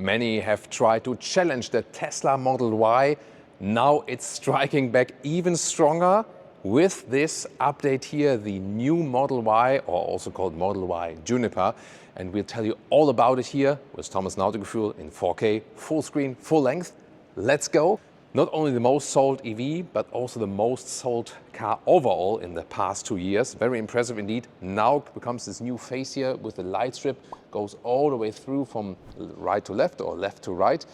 Many have tried to challenge the Tesla Model Y. Now it's striking back even stronger with this update here, the new Model Y, or also called Model Y Juniper. And we'll tell you all about it here with Thomas Nautical in 4K, full screen, full length. Let's go. Not only the most sold EV, but also the most sold car overall in the past 2 years. Very impressive indeed. Now becomes this new face here with the light strip, goes all the way through from right to left or left to right.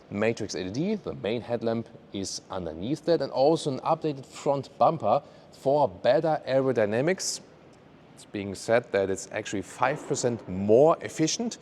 Matrix LED, the main headlamp is underneath that, and also an updated front bumper for better aerodynamics. It's being said that it's actually 5% more efficient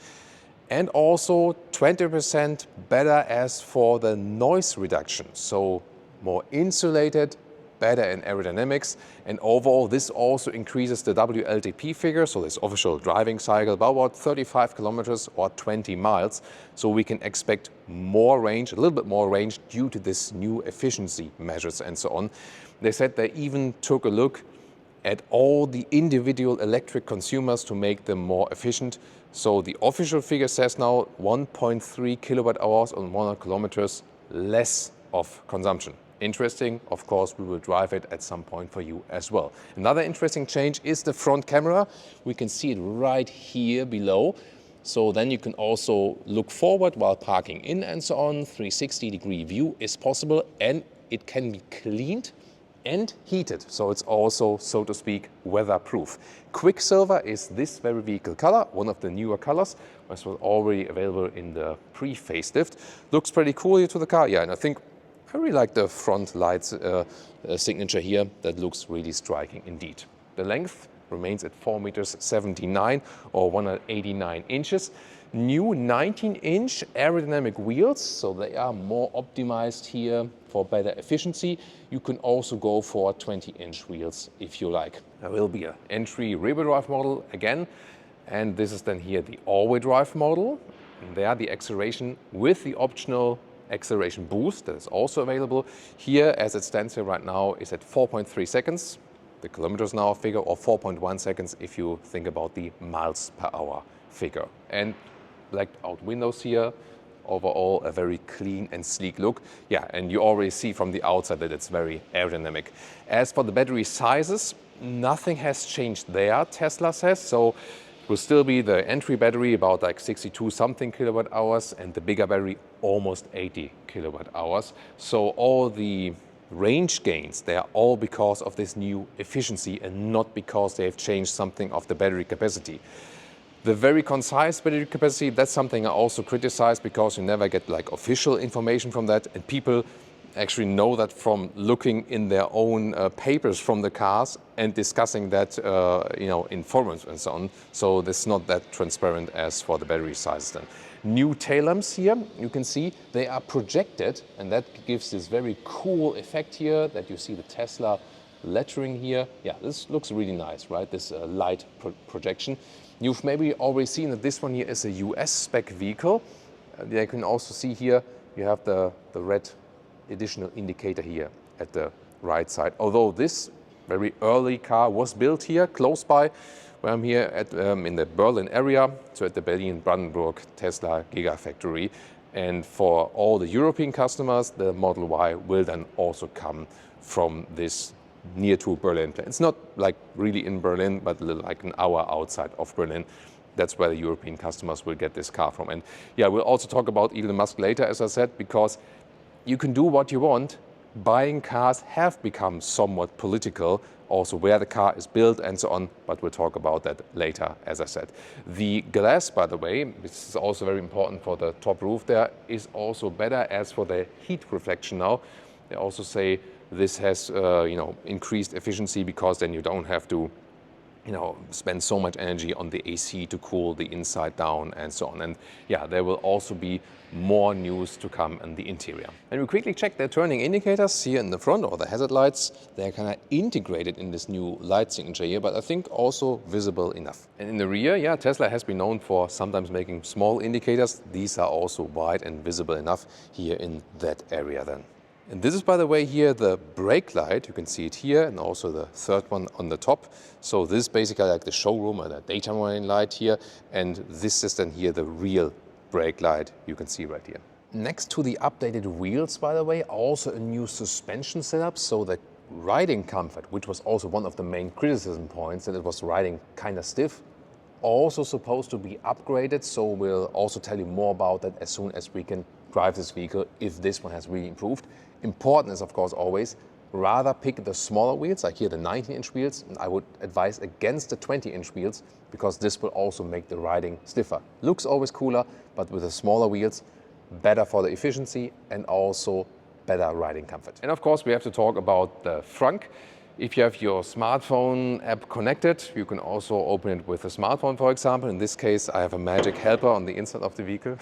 and also 20% better as for the noise reduction. So more insulated, better in aerodynamics, and overall this also increases the WLTP figure, so this official driving cycle, by about 35 kilometers or 20 miles. So we can expect more range, a little bit more range due to this new efficiency measures and so on. They said they even took a look at all the individual electric consumers to make them more efficient. So the official figure says now 1.3 kilowatt hours on 100 kilometers less of consumption. Interesting, of course, we will drive it at some point for you as well. Another interesting change is the front camera. We can see it right here below. So then you can also look forward while parking in and so on. 360-degree view is possible, and it can be cleaned and heated, so it's also, so to speak, weatherproof. Quicksilver is this very vehicle color, one of the newer colors, which was already available in the pre-facelift. Looks pretty cool here to the car, yeah, and I think I really like the front lights signature here. That looks really striking indeed. The length remains at 4.79 meters or 189 inches. New 19-inch aerodynamic wheels, so they are more optimized here for better efficiency. You can also go for 20-inch wheels if you like. There will be an entry rear-wheel drive model again, and this is then here the all-wheel drive model. And there the acceleration with the optional acceleration boost that is also available. Here, as it stands here right now, is at 4.3 seconds. The kilometers an hour figure, or 4.1 seconds if you think about the miles per hour figure. And blacked out windows here. Overall, a very clean and sleek look. Yeah, and you already see from the outside that it's very aerodynamic. As for the battery sizes, nothing has changed there, Tesla says. So it will still be the entry battery, about like 62 something kilowatt hours, and the bigger battery, almost 80 kilowatt hours. So all the range gains, they are all because of this new efficiency and not because they have changed something of the battery capacity. The very concise battery capacity, that's something I also criticize because you never get like official information from that, and people actually know that from looking in their own papers from the cars and discussing that in forums and so on. So this is not that transparent as for the battery sizes then. New tail lamps here, you can see they are projected, and that gives this very cool effect here that you see the Tesla lettering here. Yeah, this looks really nice, right? This light projection. You've maybe already seen that this one here is a US spec vehicle. You can also see here you have the red additional indicator here at the right side. Although this very early car was built here close by where I'm here at in the Berlin area, so at the Berlin-Brandenburg Tesla Gigafactory. And for all the European customers, the Model Y will then also come from this near to Berlin. It's not like really in Berlin, but like an hour outside of Berlin. That's where the European customers will get this car from. And yeah, we'll also talk about Elon Musk later, as I said, because you can do what you want. Buying cars have become somewhat political, also where the car is built and so on, but we'll talk about that later, as I said. The glass, by the way, which is also very important for the top roof there, is also better as for the heat reflection now. They also say this has increased efficiency because then you don't have to spend so much energy on the AC to cool the inside down and so on. And yeah, there will also be more news to come in the interior. And we quickly check their turning indicators here in the front, or the hazard lights. They're kind of integrated in this new light signature here, but I think also visible enough. And in the rear, yeah, Tesla has been known for sometimes making small indicators. These are also wide and visible enough here in that area then. And this is, by the way, here the brake light. You can see it here, and also the third one on the top. So this is basically like the showroom or the daytime running light here, and this is then here the real brake light you can see right here. Next to the updated wheels, by the way, also a new suspension setup, so the riding comfort, which was also one of the main criticism points, that it was riding kind of stiff, also supposed to be upgraded. So we'll also tell you more about that as soon as we can drive this vehicle, if this one has really improved. Important is, of course, always rather pick the smaller wheels, like here the 19-inch wheels, and I would advise against the 20-inch wheels, because this will also make the riding stiffer. Looks always cooler, but with the smaller wheels, better for the efficiency and also better riding comfort. And of course, we have to talk about the Frunk. If you have your smartphone app connected, you can also open it with a smartphone, for example. In this case, I have a magic helper on the inside of the vehicle.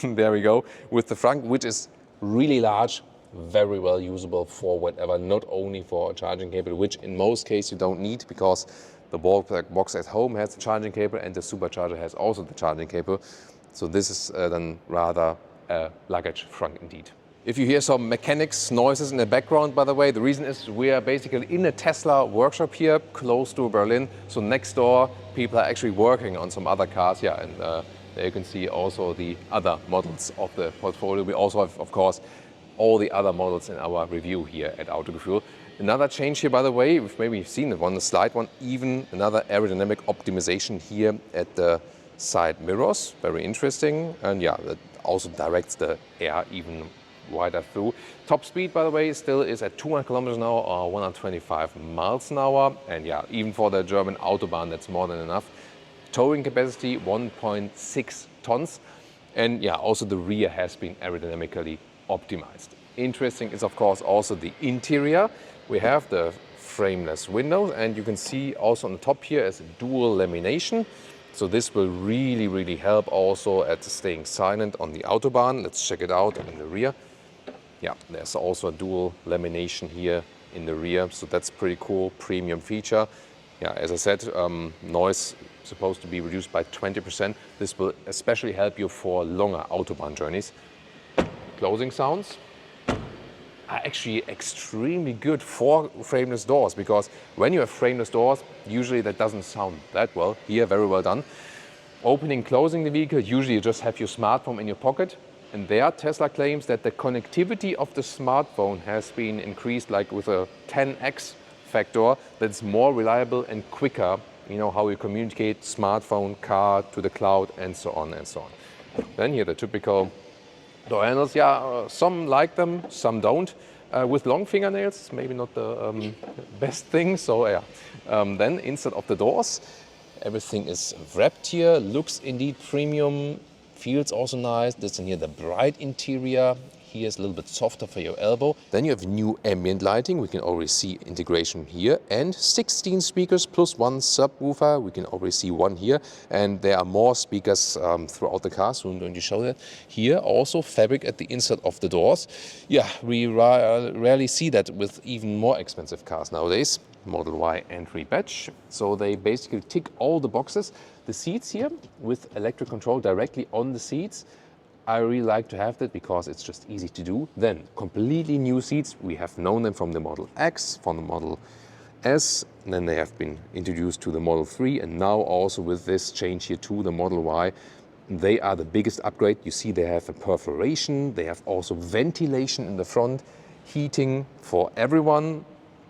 There we go, with the Frunk, which is really large, very well usable for whatever, not only for a charging cable, which in most cases you don't need, because the box at home has the charging cable and the supercharger has also the charging cable. So this is then rather a luggage Frunk indeed. If you hear some mechanics noises in the background, by the way, the reason is we are basically in a Tesla workshop here close to Berlin. So next door, people are actually working on some other cars. Yeah, and there you can see also the other models of the portfolio. We also have, of course, all the other models in our review here at Autogefühl. Another change here, by the way, we've maybe seen it on the slide one, even another aerodynamic optimization here at the side mirrors. Very interesting. And yeah, that also directs the air even wider through. Top speed, by the way, still is at 200 kilometers an hour or 125 miles an hour. And yeah, even for the German Autobahn, that's more than enough. Towing capacity, 1.6 tons. And yeah, also the rear has been aerodynamically optimized. Interesting is, of course, also the interior. We have the frameless windows, and you can see also on the top here is a dual lamination. So this will really, really help also at staying silent on the Autobahn. Let's check it out in the rear. Yeah, there's also a dual lamination here in the rear. So that's pretty cool, premium feature. Yeah, as I said, noise supposed to be reduced by 20%. This will especially help you for longer Autobahn journeys. Closing sounds are actually extremely good for frameless doors, because when you have frameless doors, usually that doesn't sound that well. Here, very well done. Opening, closing the vehicle, usually you just have your smartphone in your pocket. And there, Tesla claims that the connectivity of the smartphone has been increased like with a 10x factor. That's more reliable and quicker, you know, how you communicate smartphone, car to the cloud, and so on and so on. Then here, the typical door handles, yeah, some like them, some don't. With long fingernails, maybe not the best thing. So yeah, then inside of the doors, everything is wrapped here. Looks indeed premium, feels also nice. This in here, the bright interior. Here is a little bit softer for your elbow. Then you have new ambient lighting. We can already see integration here, and 16 speakers plus one subwoofer. We can already see one here, and there are more speakers throughout the car. So I'm going to show that here. Also fabric at the inside of the doors. Yeah, we rarely see that with even more expensive cars nowadays. Model Y entry badge. So they basically tick all the boxes. The seats here with electric control directly on the seats. I really like to have that because it's just easy to do. Then completely new seats. We have known them from the Model X, from the Model S, and then they have been introduced to the Model 3, and now also with this change here to the Model Y. They are the biggest upgrade. You see they have a perforation, they have also ventilation in the front, heating for everyone.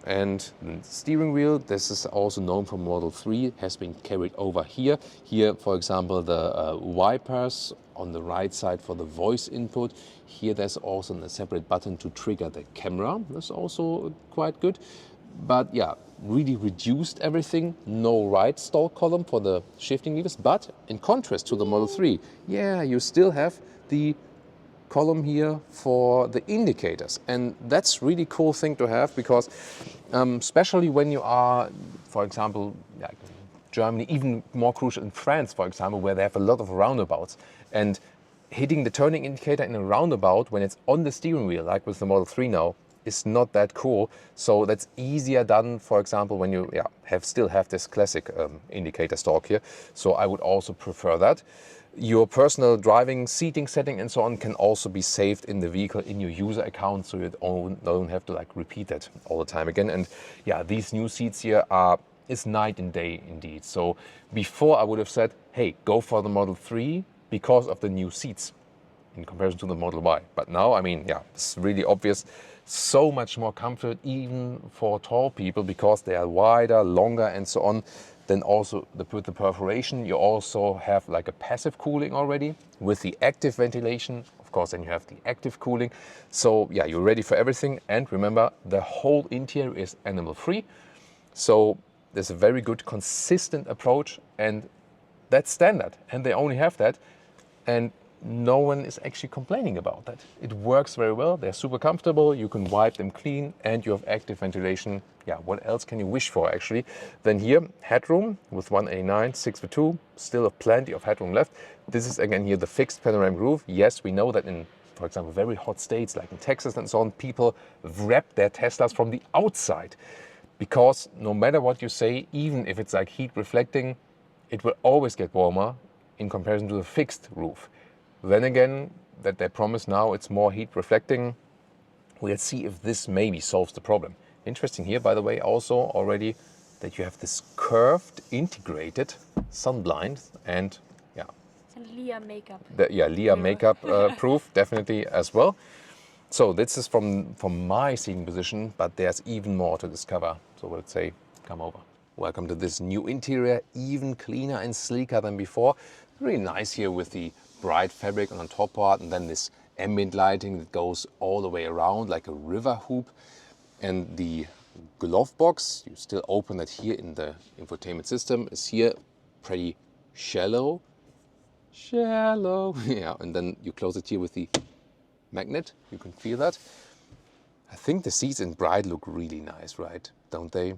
And the steering wheel, this is also known from Model 3, has been carried over here. Here, for example, the wipers on the right side for the voice input. Here there's also a separate button to trigger the camera. That's also quite good. But yeah, really reduced everything. No right stalk column for the shifting levers. But in contrast to the Model 3, yeah, you still have the column here for the indicators, and that's really cool thing to have, because especially when you are, for example, like Germany, even more crucial in France, for example, where they have a lot of roundabouts, and hitting the turning indicator in a roundabout when it's on the steering wheel, like with the Model 3 now, is not that cool. So that's easier done, for example, when you still have this classic indicator stalk here. So I would also prefer that. Your personal driving seating setting and so on can also be saved in the vehicle in your user account, so you don't have to like repeat that all the time again. And yeah, these new seats here is night and day indeed. So before I would have said, hey, go for the Model 3, because of the new seats in comparison to the Model Y. But now, I mean, yeah, it's really obvious. So much more comfort even for tall people because they are wider, longer and so on. Then also with the perforation, you also have like a passive cooling already with the active ventilation. Of course, then you have the active cooling. So yeah, you're ready for everything. And remember, the whole interior is animal free. So there's a very good consistent approach, and that's standard. And they only have that. And no one is actually complaining about that. It works very well. They're super comfortable. You can wipe them clean and you have active ventilation. Yeah, what else can you wish for actually? Then here, headroom with 189, 6'2", still have plenty of headroom left. This is again here the fixed panoramic roof. Yes, we know that in, for example, very hot states like in Texas and so on, people wrap their Teslas from the outside because no matter what you say, even if it's like heat reflecting, it will always get warmer in comparison to the fixed roof. Then again, that they promise now it's more heat reflecting. We'll see if this maybe solves the problem. Interesting here, by the way, also already that you have this curved integrated sun blind and yeah. And Leah makeup. Leah makeup proof definitely as well. So this is from my seating position, but there's even more to discover. So we'll say, come over. Welcome to this new interior, even cleaner and sleeker than before. Really nice here with the bright fabric on the top part and then this ambient lighting that goes all the way around like a river hoop. And the glove box, you still open that here in the infotainment system, is here pretty shallow. Yeah, and then you close it here with the magnet. You can feel that. I think the seats in Bright look really nice, right? Don't they?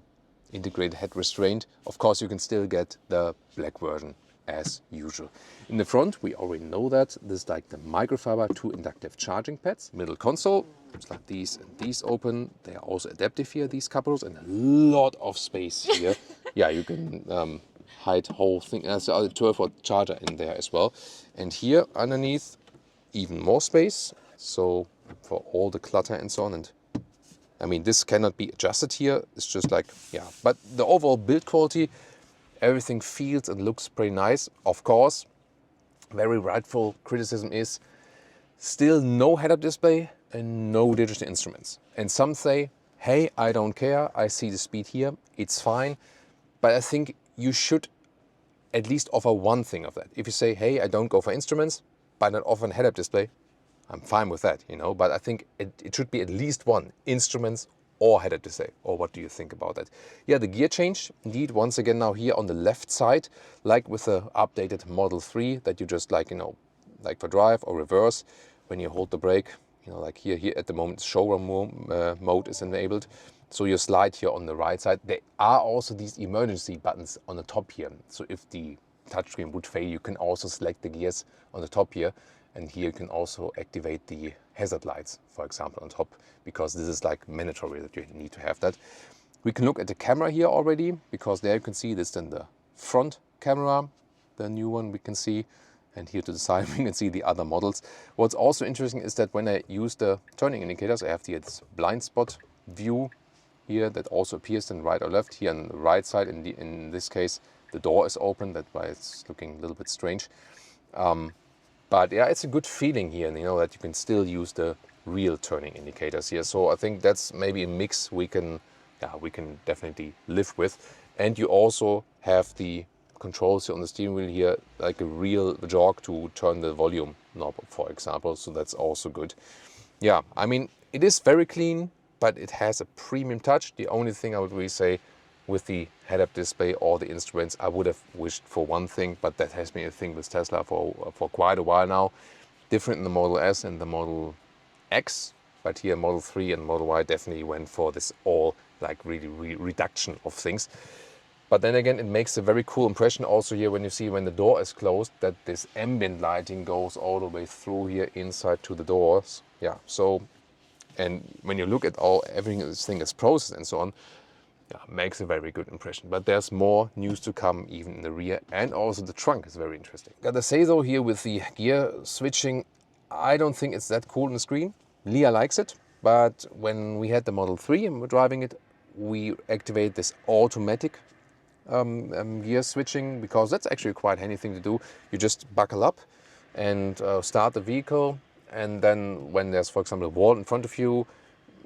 Integrated head restraint. Of course, you can still get the black version as usual. In the front, we already know that. This is like the microfiber 2 inductive charging pads. Middle console, it's like these and these open. They are also adaptive here, these couples, and a lot of space here. Yeah, you can hide whole thing. There's a 12-volt charger in there as well. And here underneath, even more space. So for all the clutter and so on. And I mean, this cannot be adjusted here. It's just like, yeah. But the overall build quality, everything feels and looks pretty nice. Of course, very rightful criticism is still no head-up display and no digital instruments. And some say, hey, I don't care. I see the speed here. It's fine. But I think you should at least offer one thing of that. If you say, hey, I don't go for instruments, but not offer a head-up display, I'm fine with that, you know. But I think it should be at least one, instruments or head-up display. Or what do you think about that? Yeah, the gear change, indeed, once again now here on the left side, like with the updated Model 3 that you just like, you know, like for drive or reverse, when you hold the brake, you know, like here at the moment, showroom mode is enabled. So you slide here on the right side. There are also these emergency buttons on the top here. So if the touchscreen would fail, you can also select the gears on the top here. And here you can also activate the hazard lights, for example, on top, because this is like mandatory that you need to have that. We can look at the camera here already, because there you can see this in the front camera, the new one we can see. And here to the side, we can see the other models. What's also interesting is that when I use the turning indicators, I have this blind spot view here that also appears in right or left. Here on the right side, in this case, the door is open. That's why it's looking a little bit strange. But yeah, it's a good feeling here, you know, that you can still use the real turning indicators here. So I think that's maybe a mix we can definitely live with. And you also have the controls here on the steering wheel here, like a real jog to turn the volume knob, for example. So that's also good. Yeah, I mean, it is very clean, but it has a premium touch. The only thing I would really say with the head-up display or the instruments, I would have wished for one thing, but that has been a thing with Tesla for quite a while now. Different in the Model S and the Model X, but here Model 3 and Model Y definitely went for this all like really reduction of things. But then again, it makes a very cool impression also here when you see when the door is closed that this ambient lighting goes all the way through here inside to the doors. Yeah, so, and when you look at everything this thing is processed and so on, yeah, makes a very good impression. But there's more news to come even in the rear, and also the trunk is very interesting. Gotta say though, here with the gear switching, I don't think it's that cool on the screen. Leah likes it, but when we had the Model 3 and we're driving it, we activate this automatic gear switching, because that's actually quite a handy thing to do. You just buckle up and start the vehicle. And then when there's, for example, a wall in front of you,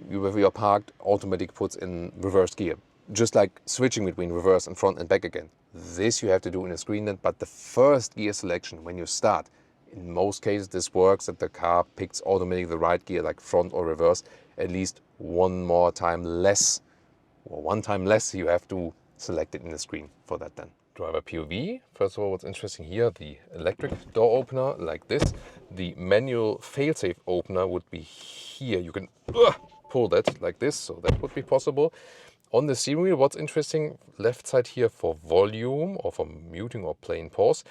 where you're parked, automatic puts in reverse gear. Just like switching between reverse and front and back again. This you have to do in a screen then, but the first gear selection when you start, in most cases this works that the car picks automatically the right gear, like front or reverse, at least one time less you have to select it in the screen for that then. Driver POV, first of all, what's interesting here, the electric door opener like this. The manual failsafe opener would be here. You can pull that like this, so that would be possible. On the steering wheel, what's interesting, left side here for volume or for muting or playing pause.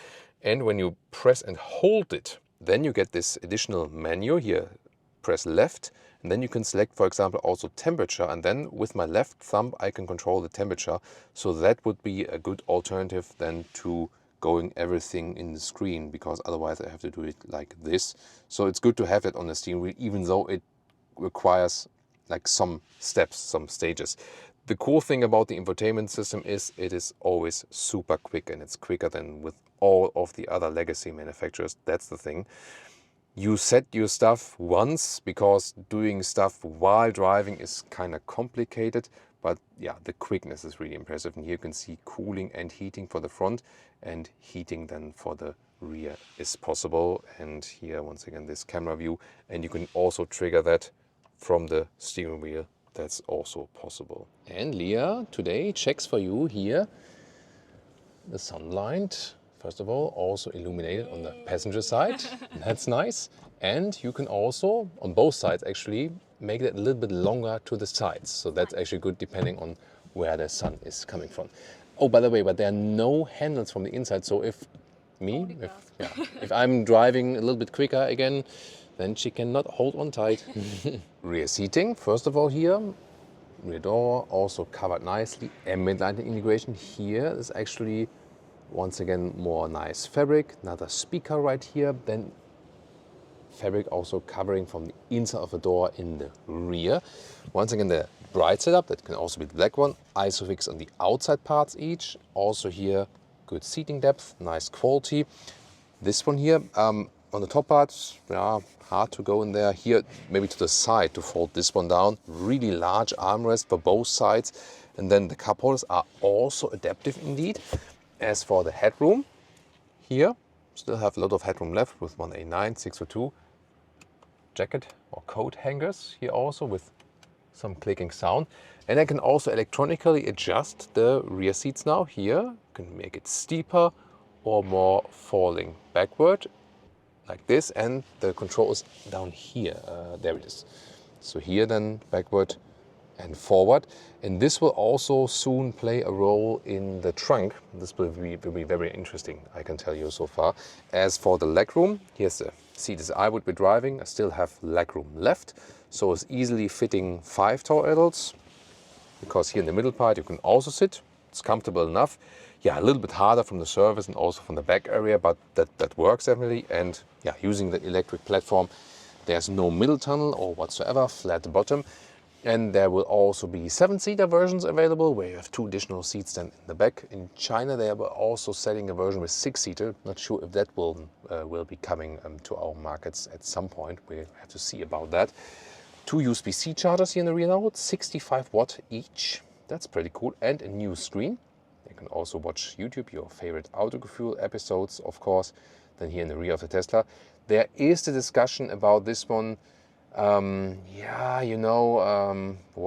And when you press and hold it, then you get this additional menu here. Press left, and then you can select, for example, also temperature. And then with my left thumb, I can control the temperature. So that would be a good alternative then to going everything in the screen, because otherwise I have to do it like this. So it's good to have it on the steering wheel, even though it requires like some steps, some stages. The cool thing about the infotainment system is it is always super quick, and it's quicker than with all of the other legacy manufacturers. That's the thing. You set your stuff once, because doing stuff while driving is kind of complicated. But yeah, the quickness is really impressive. And here you can see cooling and heating for the front, and heating then for the rear is possible. And here, once again, this camera view. And you can also trigger that from the steering wheel. That's also possible. And Leah today checks for you here the sunlight. First of all, also illuminated on the passenger side. That's nice. And you can also, on both sides actually, make it a little bit longer to the sides. So that's actually good depending on where the sun is coming from. Oh, by the way, but there are no handles from the inside. So if I'm driving a little bit quicker again, then she cannot hold on tight. Rear seating, first of all here. Rear door also covered nicely. Ambient lighting integration here is actually, once again, more nice fabric. Another speaker right here. Then fabric also covering from the inside of the door in the rear. Once again, the bright setup, that can also be the black one. Isofix on the outside parts each. Also here, good seating depth, nice quality. This one here, on the top parts, yeah, hard to go in there. Here, maybe to the side to fold this one down. Really large armrest for both sides. And then the cup holders are also adaptive indeed. As for the headroom, here, still have a lot of headroom left with 1A9, 602 jacket or coat hangers here also with some clicking sound. And I can also electronically adjust the rear seats now. Here, you can make it steeper or more falling backward, like this, and the control is down here. There it is. So here then backward and forward. And this will also soon play a role in the trunk. This will be very interesting, I can tell you so far. As for the legroom, here's the seat as I would be driving. I still have legroom left. So it's easily fitting 5 tall adults, because here in the middle part you can also sit. It's comfortable enough. Yeah, a little bit harder from the surface and also from the back area, but that works definitely. And yeah, using the electric platform, there's no middle tunnel or whatsoever, flat bottom. And there will also be 7-seater versions available, where you have 2 additional seats then in the back. In China, they are also selling a version with 6-seater. Not sure if that will be coming to our markets at some point. We have to see about that. 2 USB-C chargers here in the rear now, 65 watt each. That's pretty cool. And a new screen. You can also watch YouTube, your favorite Autogefühl episodes, of course. Then here in the rear of the Tesla, there is the discussion about this one. What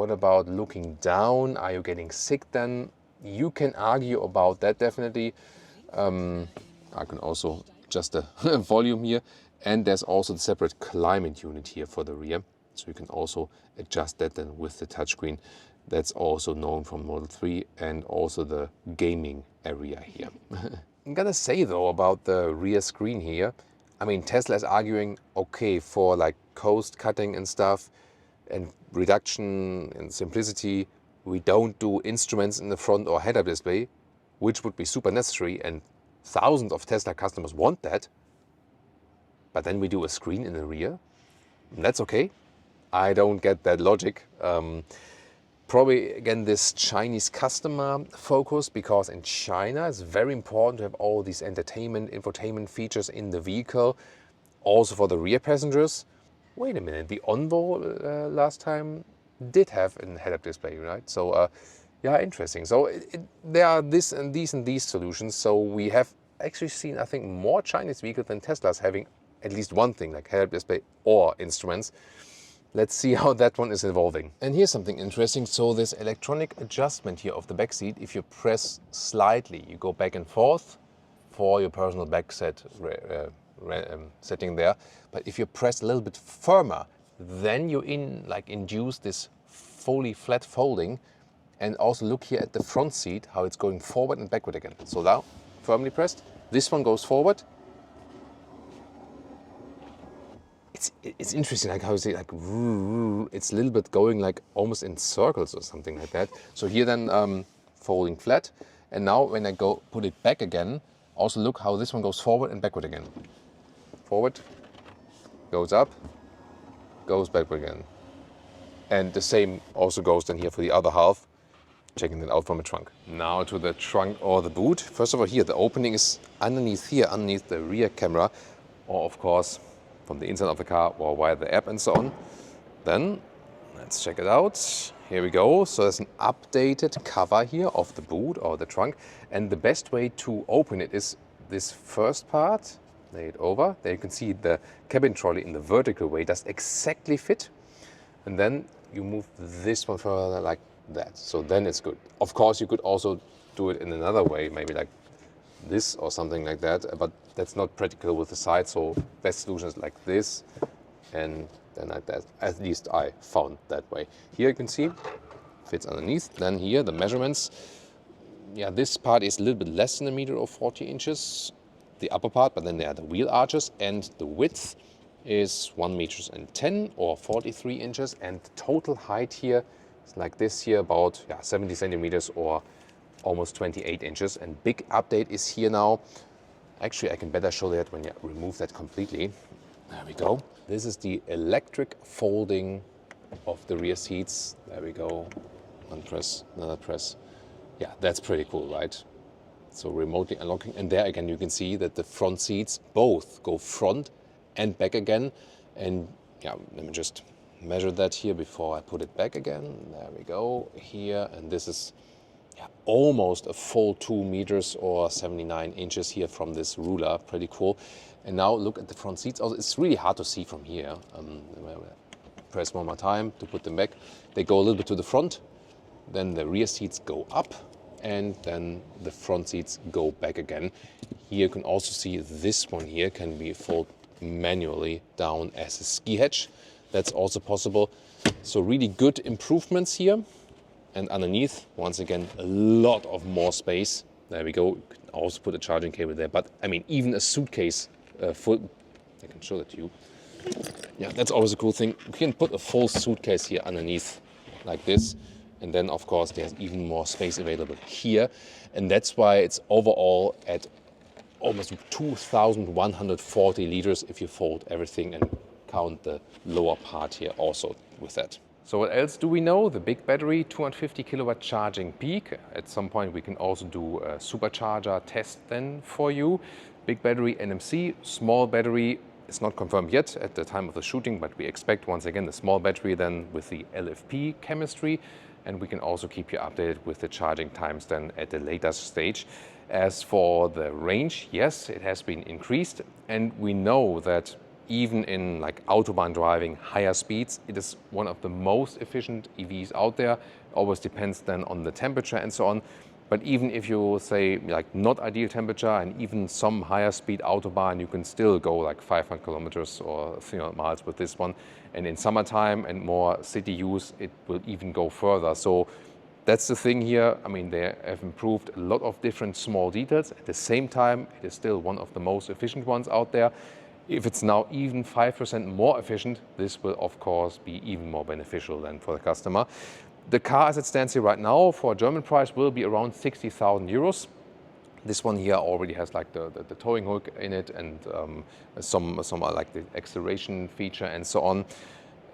about looking down? Are you getting sick then? You can argue about that definitely. I can also adjust the volume here. And there's also the separate climate unit here for the rear. So you can also adjust that then with the touchscreen. That's also known from Model 3, and also the gaming area here. I'm gonna say though about the rear screen here, I mean, Tesla is arguing, okay, for like coast cutting and stuff and reduction and simplicity, we don't do instruments in the front or head-up display, which would be super necessary, and thousands of Tesla customers want that. But then we do a screen in the rear, and that's okay. I don't get that logic. Probably, again, this Chinese customer focus, because in China it's very important to have all these entertainment, infotainment features in the vehicle. Also for the rear passengers. Wait a minute, the Onvo last time did have a head-up display, right? So yeah, interesting. So there are this and these solutions. So we have actually seen, I think, more Chinese vehicles than Teslas having at least one thing like head-up display or instruments. Let's see how that one is evolving. And here's something interesting. So this electronic adjustment here of the back seat, if you press slightly, you go back and forth for your personal back setting there. But if you press a little bit firmer, then you induce this fully flat folding. And also look here at the front seat, how it's going forward and backward again. So now, firmly pressed. This one goes forward. It's interesting, like how you say, like it's a little bit going like almost in circles or something like that. So here then folding flat, and now when I go put it back again, also look how this one goes forward and backward again. Forward, goes up, goes backward again, and the same also goes then here for the other half. Checking it out from the trunk. Now to the trunk or the boot. First of all, here the opening is underneath here, underneath the rear camera, or of course from the inside of the car or via the app and so on. Then let's check it out. Here we go. So there's an updated cover here of the boot or the trunk, and the best way to open it is this first part. Lay it over. There you can see the cabin trolley in the vertical way does exactly fit, and then you move this one further like that. So then it's good. Of course, you could also do it in another way, maybe like this or something like that, but that's not practical with the side. So best solution is like this, and then like that. At least I found that way. Here you can see fits underneath. Then here the measurements. Yeah, this part is a little bit less than 1 meter or 40 inches, the upper part, but then there are the wheel arches, and the width is 1 meter and 10 or 43 inches, and the total height here is like this here, about 70 centimeters or almost 28 inches. And big update is here now. Actually, I can better show that when you remove that completely. There we go. This is the electric folding of the rear seats. There we go. One press, another press. Yeah, that's pretty cool, right? So remotely unlocking. And there again, you can see that the front seats both go front and back again. And yeah, let me just measure that here before I put it back again. There we go. Here, and this is almost a full 2 meters or 79 inches here from this ruler. Pretty cool. And now look at the front seats. Also, it's really hard to see from here. Press one more time to put them back. They go a little bit to the front. Then the rear seats go up, and then the front seats go back again. Here you can also see this one here can be folded manually down as a ski hatch. That's also possible. So really good improvements here. And underneath, once again, a lot of more space. There we go. You can also put a charging cable there. But I mean, even a suitcase full, I can show that to you. Yeah, that's always a cool thing. You can put a full suitcase here underneath like this. And then, of course, there's even more space available here. And that's why it's overall at almost 2,140 liters if you fold everything and count the lower part here also with that. So what else do we know? The big battery, 250 kilowatt charging peak. At some point we can also do a supercharger test then for you. Big battery NMC, small battery. It's not confirmed yet at the time of the shooting, but we expect once again the small battery then with the LFP chemistry. And we can also keep you updated with the charging times then at the later stage. As for the range, yes, it has been increased. And we know that even in like Autobahn driving, higher speeds, it is one of the most efficient EVs out there. It always depends then on the temperature and so on. But even if you say like not ideal temperature and even some higher speed Autobahn, you can still go like 500 kilometers or 300 miles with this one. And in summertime and more city use, it will even go further. So that's the thing here. I mean, they have improved a lot of different small details. At the same time, it is still one of the most efficient ones out there. If it's now even 5% more efficient, this will of course be even more beneficial than for the customer. The car as it stands here right now for a German price will be around 60,000 euros. This one here already has like the towing hook in it and some like the acceleration feature and so on.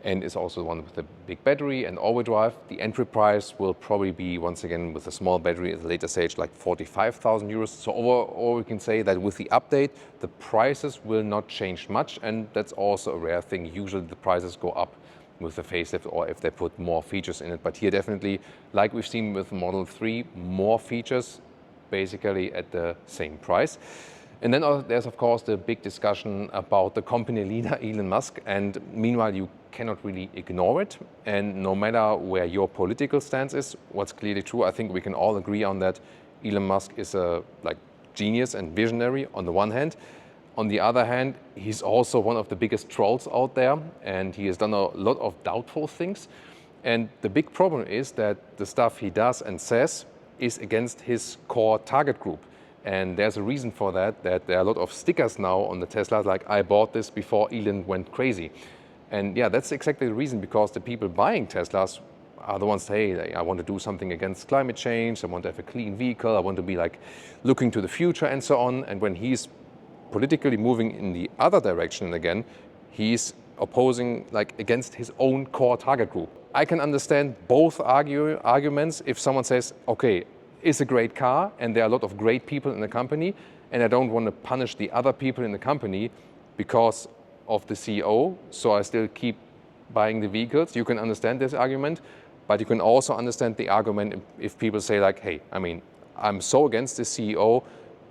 and is also the one with the big battery and all-wheel drive. The entry price will probably be, once again, with a small battery at a later stage, like 45,000 euros. So overall, we can say that with the update, the prices will not change much, and that's also a rare thing. Usually the prices go up with the facelift or if they put more features in it. But here definitely, like we've seen with Model 3, more features basically at the same price. And then there's, of course, the big discussion about the company leader, Elon Musk. And meanwhile, you cannot really ignore it. And no matter where your political stance is, what's clearly true, I think we can all agree on that. Elon Musk is a genius and visionary on the one hand. On the other hand, he's also one of the biggest trolls out there, and he has done a lot of doubtful things. And the big problem is that the stuff he does and says is against his core target group. And there's a reason for that there are a lot of stickers now on the Teslas, like I bought this before Elon went crazy. And yeah, that's exactly the reason, because the people buying Teslas are the ones, hey, I want to do something against climate change, I want to have a clean vehicle, I want to be looking to the future and so on. And when he's politically moving in the other direction again, he's opposing against his own core target group. I can understand both arguments. If someone says, okay, it's a great car and there are a lot of great people in the company, and I don't want to punish the other people in the company because of the CEO, so I still keep buying the vehicles. You can understand this argument, but you can also understand the argument if people say hey, I mean, I'm so against the CEO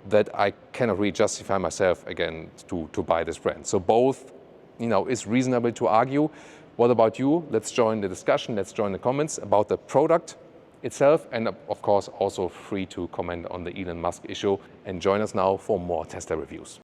that I cannot really justify myself again to buy this brand. So both, it's reasonable to argue. What about you? Let's join the discussion. Let's join the comments about the product itself, and of course also free to comment on the Elon Musk issue. And join us now for more Tesla reviews.